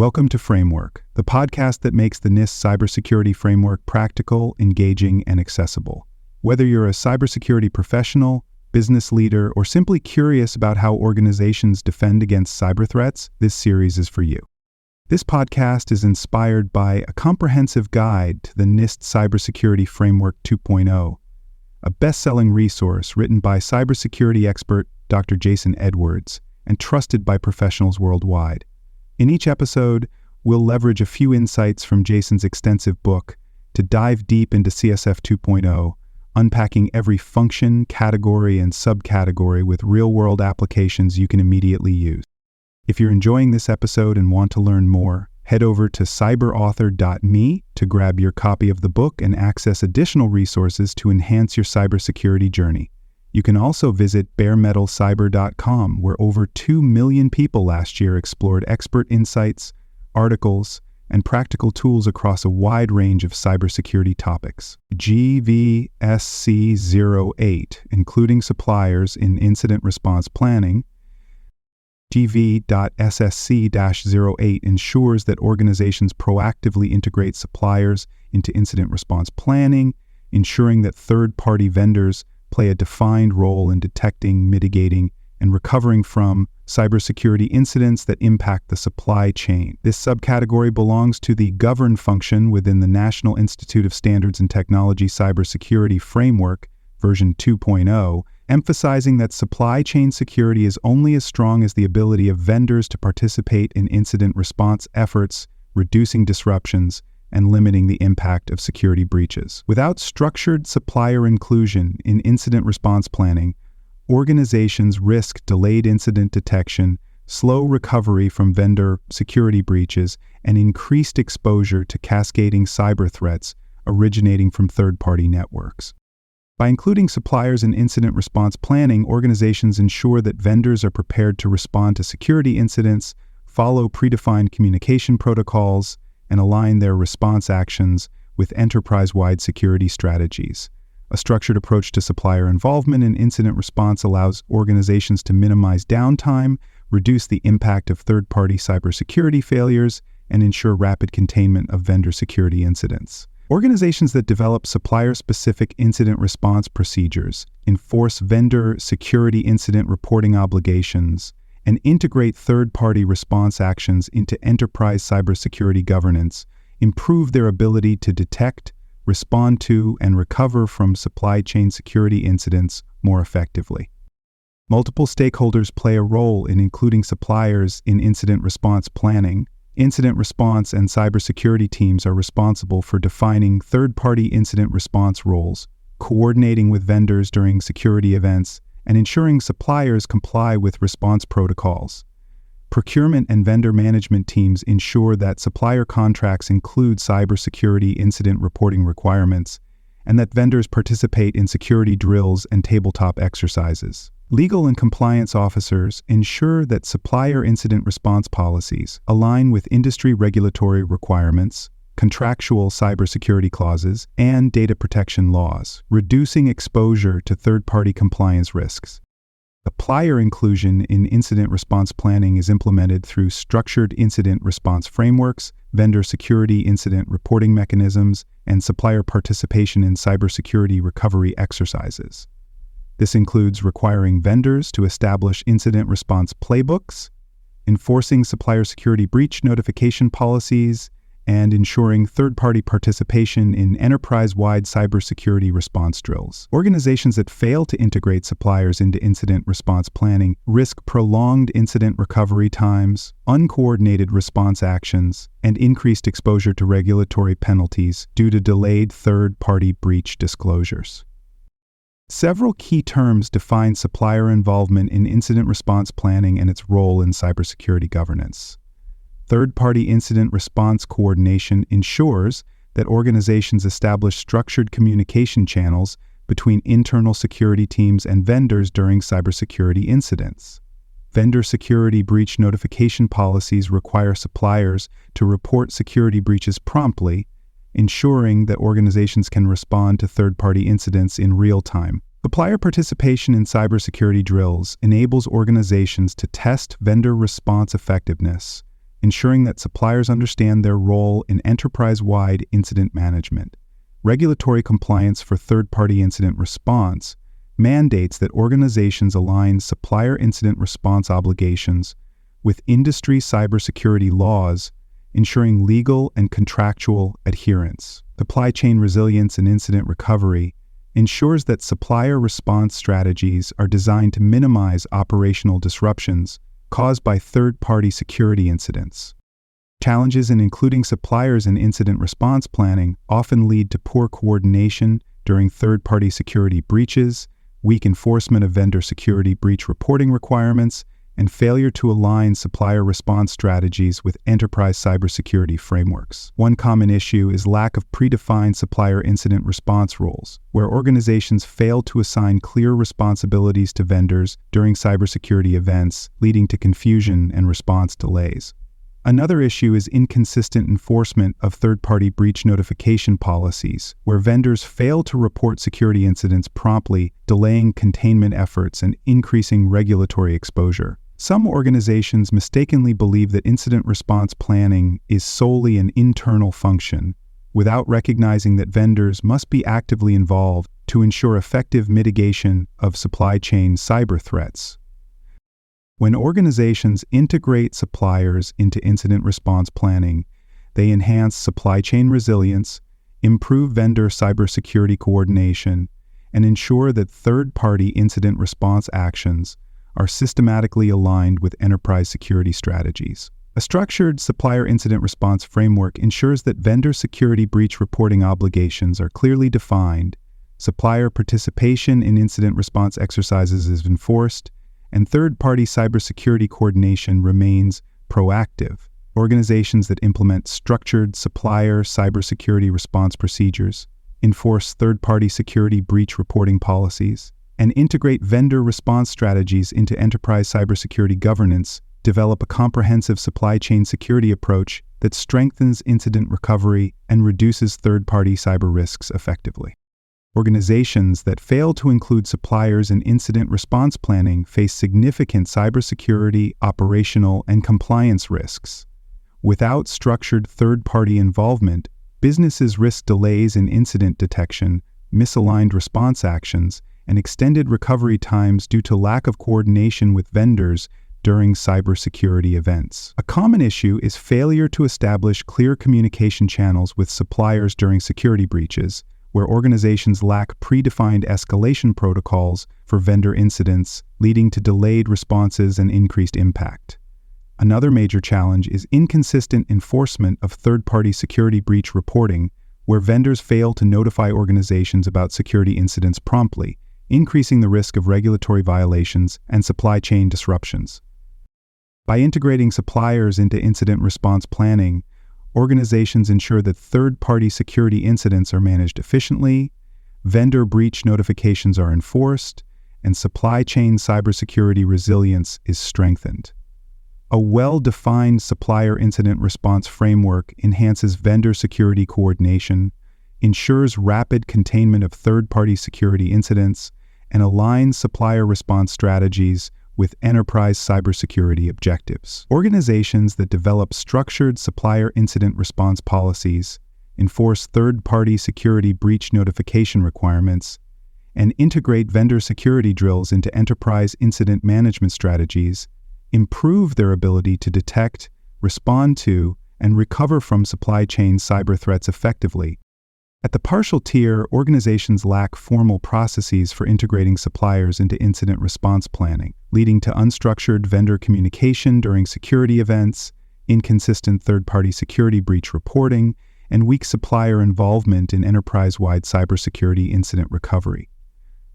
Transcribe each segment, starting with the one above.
Welcome to Framework, the podcast that makes the NIST cybersecurity framework practical, engaging, and accessible. Whether you're a cybersecurity professional, business leader, or simply curious about how organizations defend against cyber threats, this series is for you. This podcast is inspired by a comprehensive guide to the NIST Cybersecurity Framework 2.0, a best-selling resource written by cybersecurity expert Dr. Jason Edwards and trusted by professionals worldwide. In each episode, we'll leverage a few insights from Jason's extensive book to dive deep into CSF 2.0, unpacking every function, category, and subcategory with real-world applications you can immediately use. If you're enjoying this episode and want to learn more, head over to cyberauthor.me to grab your copy of the book and access additional resources to enhance your cybersecurity journey. You can also visit baremetalcyber.com, where over 2 million people last year explored expert insights, articles, and practical tools across a wide range of cybersecurity topics. GV.SC-08, including suppliers in incident response planning, GV.SC-08 ensures that organizations proactively integrate suppliers into incident response planning, ensuring that third-party vendors play a defined role in detecting, mitigating, and recovering from cybersecurity incidents that impact the supply chain. This subcategory belongs to the govern function within the National Institute of Standards and Technology Cybersecurity Framework, version 2.0, emphasizing that supply chain security is only as strong as the ability of vendors to participate in incident response efforts, reducing disruptions, and limiting the impact of security breaches. Without structured supplier inclusion in incident response planning, organizations risk delayed incident detection, slow recovery from vendor security breaches, and increased exposure to cascading cyber threats originating from third-party networks. By including suppliers in incident response planning, organizations ensure that vendors are prepared to respond to security incidents, follow predefined communication protocols, and align their response actions with enterprise-wide security strategies. A structured approach to supplier involvement in incident response allows organizations to minimize downtime, reduce the impact of third-party cybersecurity failures, and ensure rapid containment of vendor security incidents. Organizations that develop supplier-specific incident response procedures, enforce vendor security incident reporting obligations, and integrate third-party response actions into enterprise cybersecurity governance improve their ability to detect, respond to, and recover from supply chain security incidents more effectively. Multiple stakeholders play a role in including suppliers in incident response planning. Incident response and cybersecurity teams are responsible for defining third-party incident response roles, coordinating with vendors during security events, and ensuring suppliers comply with response protocols. Procurement and vendor management teams ensure that supplier contracts include cybersecurity incident reporting requirements, and that vendors participate in security drills and tabletop exercises. Legal and compliance officers ensure that supplier incident response policies align with industry regulatory requirements, contractual cybersecurity clauses, and data protection laws, reducing exposure to third-party compliance risks. Supplier inclusion in incident response planning is implemented through structured incident response frameworks, vendor security incident reporting mechanisms, and supplier participation in cybersecurity recovery exercises. This includes requiring vendors to establish incident response playbooks, enforcing supplier security breach notification policies, and ensuring third-party participation in enterprise-wide cybersecurity response drills. Organizations that fail to integrate suppliers into incident response planning risk prolonged incident recovery times, uncoordinated response actions, and increased exposure to regulatory penalties due to delayed third-party breach disclosures. Several key terms define supplier involvement in incident response planning and its role in cybersecurity governance. Third-party incident response coordination ensures that organizations establish structured communication channels between internal security teams and vendors during cybersecurity incidents. Vendor security breach notification policies require suppliers to report security breaches promptly, ensuring that organizations can respond to third-party incidents in real time. Supplier participation in cybersecurity drills enables organizations to test vendor response effectiveness, ensuring that suppliers understand their role in enterprise-wide incident management. Regulatory compliance for third-party incident response mandates that organizations align supplier incident response obligations with industry cybersecurity laws, ensuring legal and contractual adherence. Supply chain resilience and incident recovery ensures that supplier response strategies are designed to minimize operational disruptions caused by third-party security incidents. Challenges in including suppliers in incident response planning often lead to poor coordination during third-party security breaches, weak enforcement of vendor security breach reporting requirements, and failure to align supplier response strategies with enterprise cybersecurity frameworks. One common issue is lack of predefined supplier incident response roles, where organizations fail to assign clear responsibilities to vendors during cybersecurity events, leading to confusion and response delays. Another issue is inconsistent enforcement of third-party breach notification policies, where vendors fail to report security incidents promptly, delaying containment efforts and increasing regulatory exposure. Some organizations mistakenly believe that incident response planning is solely an internal function, without recognizing that vendors must be actively involved to ensure effective mitigation of supply chain cyber threats. When organizations integrate suppliers into incident response planning, they enhance supply chain resilience, improve vendor cybersecurity coordination, and ensure that third-party incident response actions are systematically aligned with enterprise security strategies. A structured supplier incident response framework ensures that vendor security breach reporting obligations are clearly defined, supplier participation in incident response exercises is enforced, and third-party cybersecurity coordination remains proactive. Organizations that implement structured supplier cybersecurity response procedures, enforce third-party security breach reporting policies, and integrate vendor response strategies into enterprise cybersecurity governance, develop a comprehensive supply chain security approach that strengthens incident recovery and reduces third-party cyber risks effectively. Organizations that fail to include suppliers in incident response planning face significant cybersecurity, operational, and compliance risks. Without structured third-party involvement, businesses risk delays in incident detection, misaligned response actions, and extended recovery times due to lack of coordination with vendors during cybersecurity events. A common issue is failure to establish clear communication channels with suppliers during security breaches, where organizations lack predefined escalation protocols for vendor incidents, leading to delayed responses and increased impact. Another major challenge is inconsistent enforcement of third-party security breach reporting, where vendors fail to notify organizations about security incidents promptly, increasing the risk of regulatory violations and supply chain disruptions. By integrating suppliers into incident response planning, organizations ensure that third-party security incidents are managed efficiently, vendor breach notifications are enforced, and supply chain cybersecurity resilience is strengthened. A well-defined supplier incident response framework enhances vendor security coordination, ensures rapid containment of third-party security incidents, and aligns supplier response strategies with enterprise cybersecurity objectives. Organizations that develop structured supplier incident response policies, enforce third-party security breach notification requirements, and integrate vendor security drills into enterprise incident management strategies improve their ability to detect, respond to, and recover from supply chain cyber threats effectively. At the partial tier, organizations lack formal processes for integrating suppliers into incident response planning, leading to unstructured vendor communication during security events, inconsistent third-party security breach reporting, and weak supplier involvement in enterprise-wide cybersecurity incident recovery.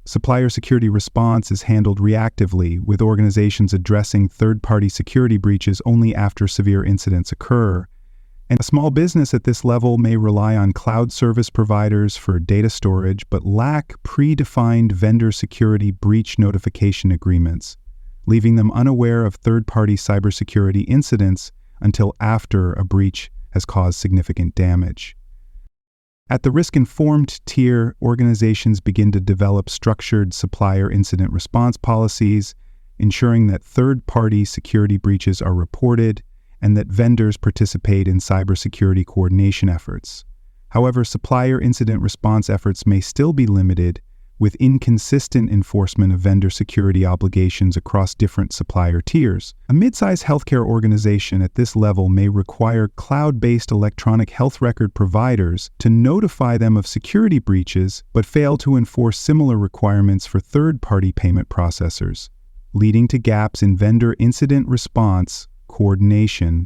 Supplier security response is handled reactively, with organizations addressing third-party security breaches only after severe incidents occur. And a small business at this level may rely on cloud service providers for data storage but lack predefined vendor security breach notification agreements, leaving them unaware of third-party cybersecurity incidents until after a breach has caused significant damage. At the risk-informed tier, organizations begin to develop structured supplier incident response policies, ensuring that third-party security breaches are reported and that vendors participate in cybersecurity coordination efforts. However, supplier incident response efforts may still be limited, with inconsistent enforcement of vendor security obligations across different supplier tiers. A mid-sized healthcare organization at this level may require cloud-based electronic health record providers to notify them of security breaches, but fail to enforce similar requirements for third-party payment processors, leading to gaps in vendor incident response coordination.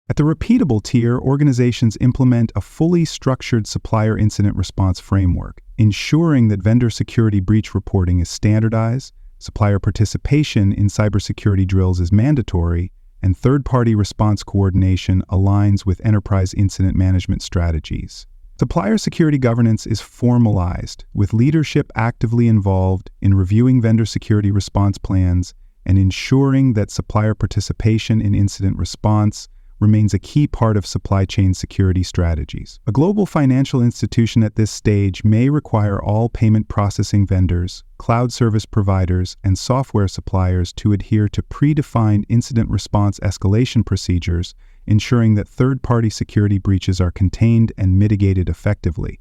At the repeatable tier, organizations implement a fully structured supplier incident response framework, ensuring that vendor security breach reporting is standardized, supplier participation in cybersecurity drills is mandatory, and third-party response coordination aligns with enterprise incident management strategies. Supplier security governance is formalized, with leadership actively involved in reviewing vendor security response plans and ensuring that supplier participation in incident response remains a key part of supply chain security strategies. A global financial institution at this stage may require all payment processing vendors, cloud service providers, and software suppliers to adhere to predefined incident response escalation procedures, ensuring that third-party security breaches are contained and mitigated effectively.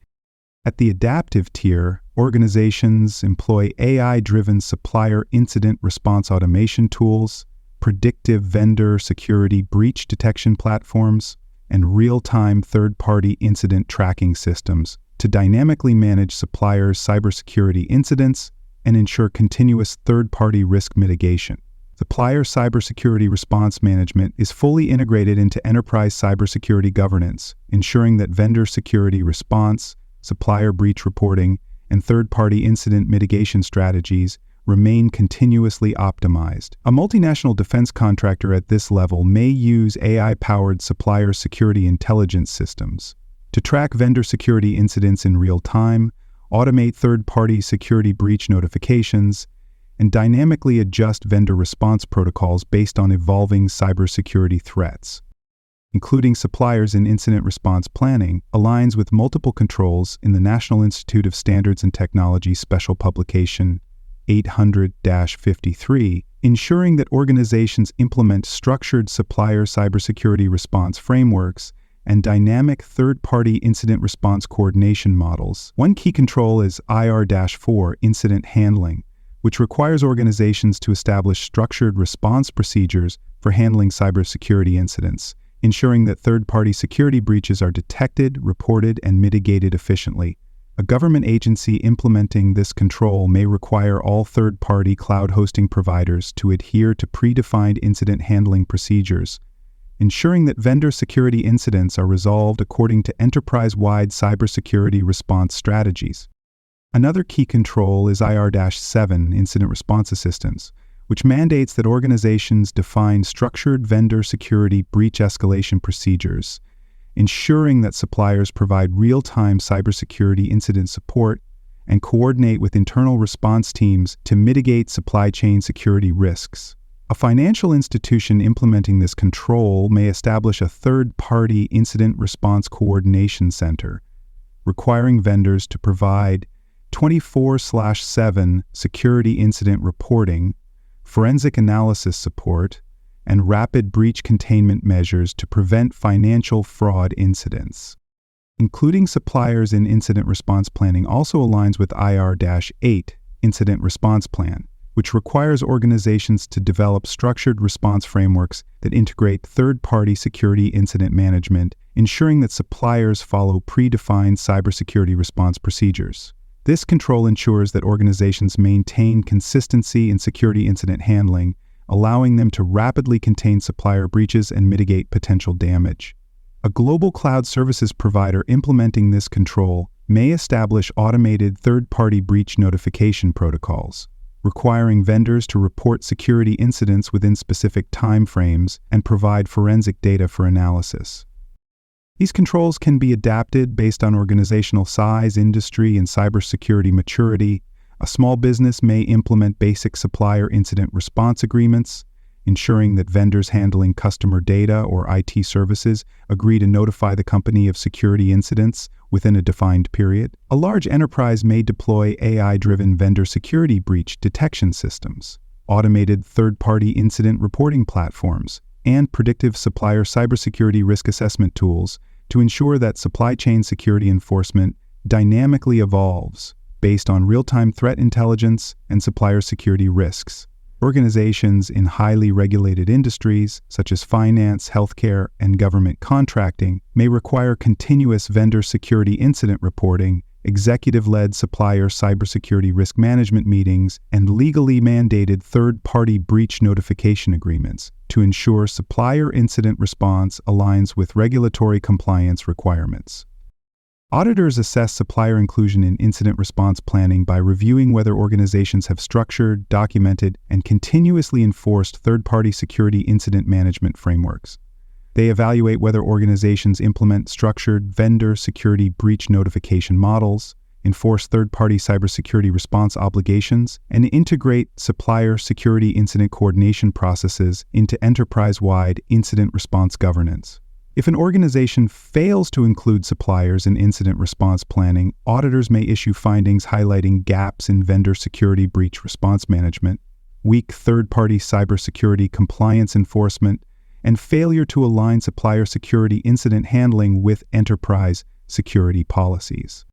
At the adaptive tier, organizations employ AI-driven supplier incident response automation tools, predictive vendor security breach detection platforms, and real-time third-party incident tracking systems to dynamically manage suppliers' cybersecurity incidents and ensure continuous third-party risk mitigation. Supplier cybersecurity response management is fully integrated into enterprise cybersecurity governance, ensuring that vendor security response, supplier breach reporting, and third-party incident mitigation strategies remain continuously optimized. A multinational defense contractor at this level may use AI-powered supplier security intelligence systems to track vendor security incidents in real time, automate third-party security breach notifications, and dynamically adjust vendor response protocols based on evolving cybersecurity threats. Including suppliers in incident response planning, aligns with multiple controls in the National Institute of Standards and Technology Special Publication 800-53, ensuring that organizations implement structured supplier cybersecurity response frameworks and dynamic third-party incident response coordination models. One key control is IR-4 incident handling, which requires organizations to establish structured response procedures for handling cybersecurity incidents, ensuring that third-party security breaches are detected, reported, and mitigated efficiently. A government agency implementing this control may require all third-party cloud hosting providers to adhere to predefined incident handling procedures, ensuring that vendor security incidents are resolved according to enterprise-wide cybersecurity response strategies. Another key control is IR-7 incident response assistance, which mandates that organizations define structured vendor security breach escalation procedures, ensuring that suppliers provide real-time cybersecurity incident support and coordinate with internal response teams to mitigate supply chain security risks. A financial institution implementing this control may establish a third-party incident response coordination center, requiring vendors to provide 24/7 security incident reporting, forensic analysis support, and rapid breach containment measures to prevent financial fraud incidents. Including suppliers in incident response planning also aligns with IR-8 incident response plan, which requires organizations to develop structured response frameworks that integrate third-party security incident management, ensuring that suppliers follow predefined cybersecurity response procedures. This control ensures that organizations maintain consistency in security incident handling, allowing them to rapidly contain supplier breaches and mitigate potential damage. A global cloud services provider implementing this control may establish automated third-party breach notification protocols, requiring vendors to report security incidents within specific time frames and provide forensic data for analysis. These controls can be adapted based on organizational size, industry, and cybersecurity maturity. A small business may implement basic supplier incident response agreements, ensuring that vendors handling customer data or IT services agree to notify the company of security incidents within a defined period. A large enterprise may deploy AI-driven vendor security breach detection systems, automated third-party incident reporting platforms, and predictive supplier cybersecurity risk assessment tools to ensure that supply chain security enforcement dynamically evolves based on real-time threat intelligence and supplier security risks. Organizations in highly regulated industries, such as finance, healthcare, and government contracting, may require continuous vendor security incident reporting, executive-led supplier cybersecurity risk management meetings, and legally mandated third-party breach notification agreements to ensure supplier incident response aligns with regulatory compliance requirements. Auditors assess supplier inclusion in incident response planning by reviewing whether organizations have structured, documented, and continuously enforced third-party security incident management frameworks. They evaluate whether organizations implement structured vendor security breach notification models, enforce third-party cybersecurity response obligations, and integrate supplier security incident coordination processes into enterprise-wide incident response governance. If an organization fails to include suppliers in incident response planning, auditors may issue findings highlighting gaps in vendor security breach response management, weak third-party cybersecurity compliance enforcement, and failure to align supplier security incident handling with enterprise security policies.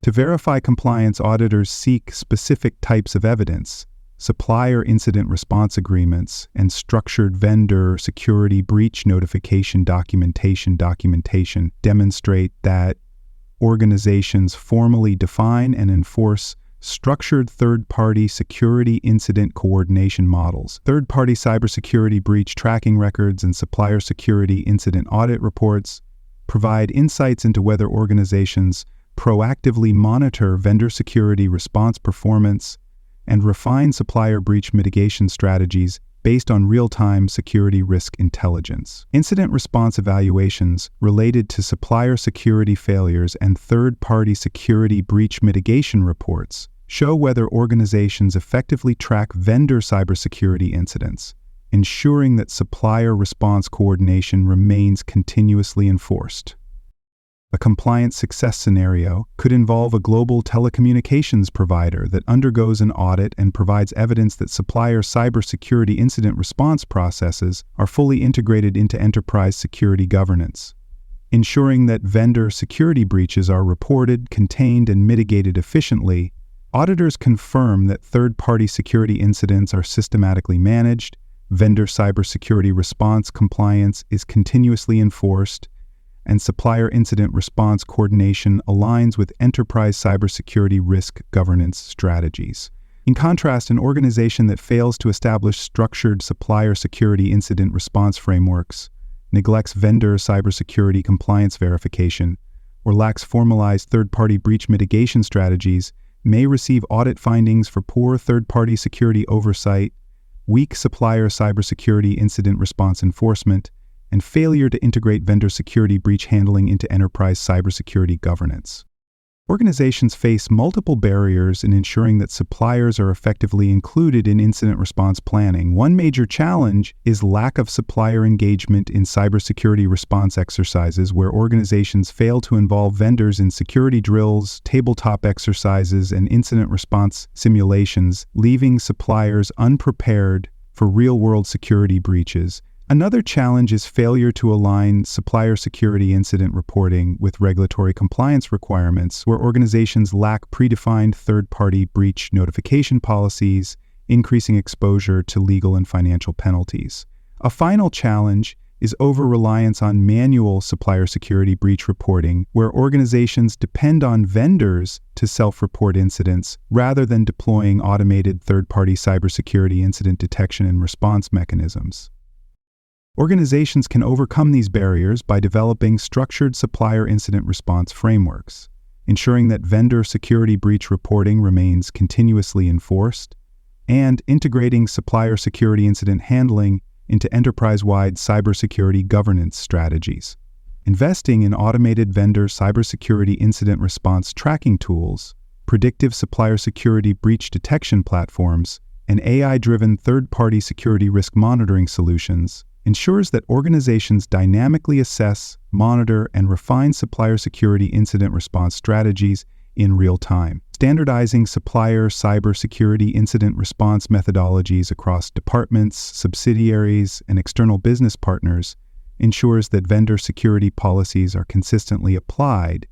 To verify compliance, auditors seek specific types of evidence. Supplier incident response agreements and structured vendor security breach notification documentation demonstrate that organizations formally define and enforce structured third-party security incident coordination models, third-party cybersecurity breach tracking records, and supplier security incident audit reports provide insights into whether organizations proactively monitor vendor security response performance and refine supplier breach mitigation strategies based on real-time security risk intelligence. Incident response evaluations related to supplier security failures and third-party security breach mitigation reports show whether organizations effectively track vendor cybersecurity incidents, ensuring that supplier response coordination remains continuously enforced. A compliance success scenario could involve a global telecommunications provider that undergoes an audit and provides evidence that supplier cybersecurity incident response processes are fully integrated into enterprise security governance. Ensuring that vendor security breaches are reported, contained, and mitigated efficiently, auditors confirm that third-party security incidents are systematically managed, vendor cybersecurity response compliance is continuously enforced, and supplier incident response coordination aligns with enterprise cybersecurity risk governance strategies. In contrast, an organization that fails to establish structured supplier security incident response frameworks, neglects vendor cybersecurity compliance verification, or lacks formalized third-party breach mitigation strategies may receive audit findings for poor third-party security oversight, weak supplier cybersecurity incident response enforcement, and failure to integrate vendor security breach handling into enterprise cybersecurity governance. Organizations face multiple barriers in ensuring that suppliers are effectively included in incident response planning. One major challenge is lack of supplier engagement in cybersecurity response exercises, where organizations fail to involve vendors in security drills, tabletop exercises, and incident response simulations, leaving suppliers unprepared for real-world security breaches. Another challenge is failure to align supplier security incident reporting with regulatory compliance requirements, where organizations lack predefined third-party breach notification policies, increasing exposure to legal and financial penalties. A final challenge is over-reliance on manual supplier security breach reporting, where organizations depend on vendors to self-report incidents rather than deploying automated third-party cybersecurity incident detection and response mechanisms. Organizations can overcome these barriers by developing structured supplier incident response frameworks, ensuring that vendor security breach reporting remains continuously enforced, and integrating supplier security incident handling into enterprise-wide cybersecurity governance strategies. Investing in automated vendor cybersecurity incident response tracking tools, predictive supplier security breach detection platforms, and AI-driven third-party security risk monitoring solutions ensures that organizations dynamically assess, monitor, and refine supplier security incident response strategies in real time. Standardizing supplier cybersecurity incident response methodologies across departments, subsidiaries, and external business partners ensures that vendor security policies are consistently applied,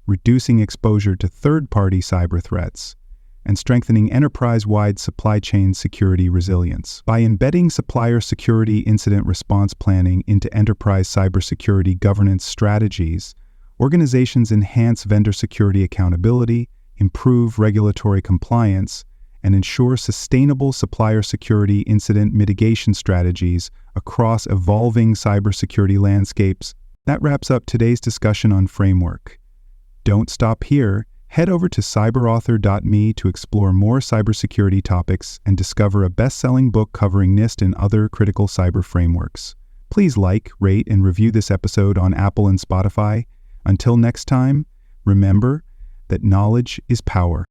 reducing exposure to third-party cyber threats, and strengthening enterprise-wide supply chain security resilience. By embedding supplier security incident response planning into enterprise cybersecurity governance strategies, organizations enhance vendor security accountability, improve regulatory compliance, and ensure sustainable supplier security incident mitigation strategies across evolving cybersecurity landscapes. That wraps up today's discussion on framework. Don't stop here. Head over to cyberauthor.me to explore more cybersecurity topics and discover a best-selling book covering NIST and other critical cyber frameworks. Please like, rate, and review this episode on Apple and Spotify. Until next time, remember that knowledge is power.